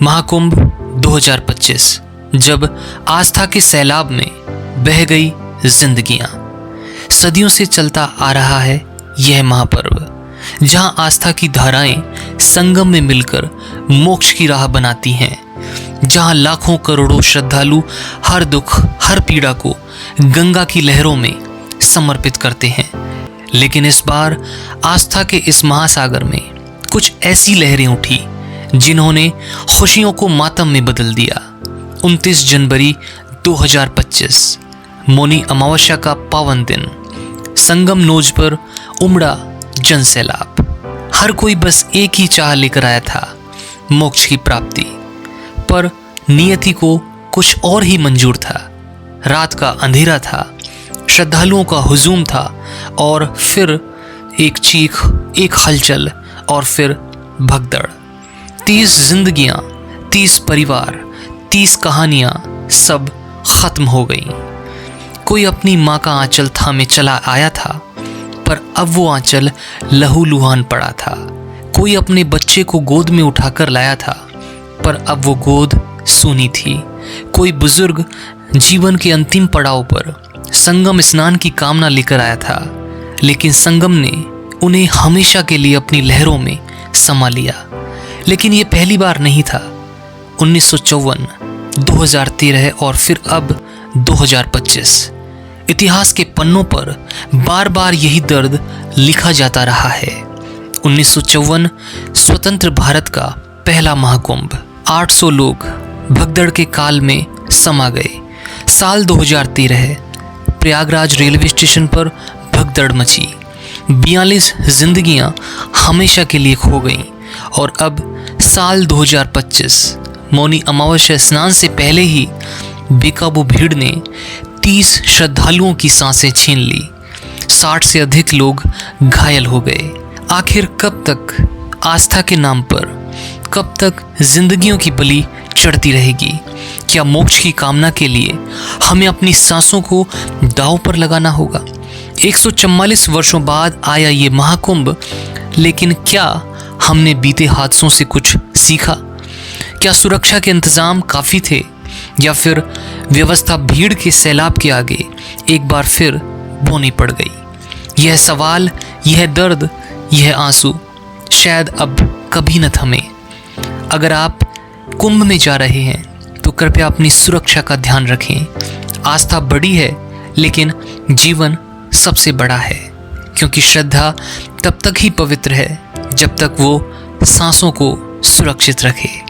महाकुंभ 2025, जब आस्था के सैलाब में बह गई जिंदगियां। सदियों से चलता आ रहा है यह महापर्व, जहां आस्था की धाराएं संगम में मिलकर मोक्ष की राह बनाती हैं, जहां लाखों करोड़ों श्रद्धालु हर दुख हर पीड़ा को गंगा की लहरों में समर्पित करते हैं। लेकिन इस बार आस्था के इस महासागर में कुछ ऐसी लहरें उठी जिन्होंने खुशियों को मातम में बदल दिया। 29 जनवरी 2025 मौनी अमावस्या का पावन दिन, संगम नोज पर उमड़ा जन सैलाब। हर कोई बस एक ही चाह लेकर आया था, मोक्ष की प्राप्ति। पर नियति को कुछ और ही मंजूर था। रात का अंधेरा था, श्रद्धालुओं का हुजूम था, और फिर एक चीख, एक हलचल, और फिर भगदड़। 30 जिंदगियां, 30 परिवार, 30 कहानियां सब खत्म हो गई। कोई अपनी माँ का आंचल थामे चला आया था, पर अब वो आंचल लहूलुहान पड़ा था। कोई अपने बच्चे को गोद में उठाकर लाया था, पर अब वो गोद सूनी थी। कोई बुजुर्ग जीवन के अंतिम पड़ाव पर संगम स्नान की कामना लेकर आया था, लेकिन संगम ने उन्हें हमेशा के लिए अपनी लहरों में समा लिया। लेकिन ये पहली बार नहीं था। 1954, 2013 और फिर अब 2025। इतिहास के पन्नों पर बार बार यही दर्द लिखा जाता रहा है। 1954 स्वतंत्र भारत का पहला महाकुंभ। 800 लोग भगदड़ के काल में समा गए। साल 2013 प्रयागराज रेलवे स्टेशन पर भगदड़ मची। 42 जिंदगियां हमेशा के लिए खो गईं। और अब साल 2025 मौनी अमावस्या स्नान से पहले ही बेकाबू भीड़ ने 30 श्रद्धालुओं की सांसें छीन ली। 60 से अधिक लोग घायल हो गए। आखिर कब तक आस्था के नाम पर, कब तक जिंदगियों की बलि चढ़ती रहेगी? क्या मोक्ष की कामना के लिए हमें अपनी सांसों को दांव पर लगाना होगा? 144 वर्षों बाद आया ये महाकुंभ, लेकिन क्या हमने बीते हादसों से कुछ सीखा? क्या सुरक्षा के इंतजाम काफ़ी थे, या फिर व्यवस्था भीड़ के सैलाब के आगे एक बार फिर बोनी पड़ गई? यह सवाल, यह दर्द, यह आंसू शायद अब कभी न थमे। अगर आप कुंभ में जा रहे हैं तो कृपया अपनी सुरक्षा का ध्यान रखें। आस्था बड़ी है, लेकिन जीवन सबसे बड़ा है, क्योंकि श्रद्धा तब तक ही पवित्र है जब तक वो सांसों को सुरक्षित रखे।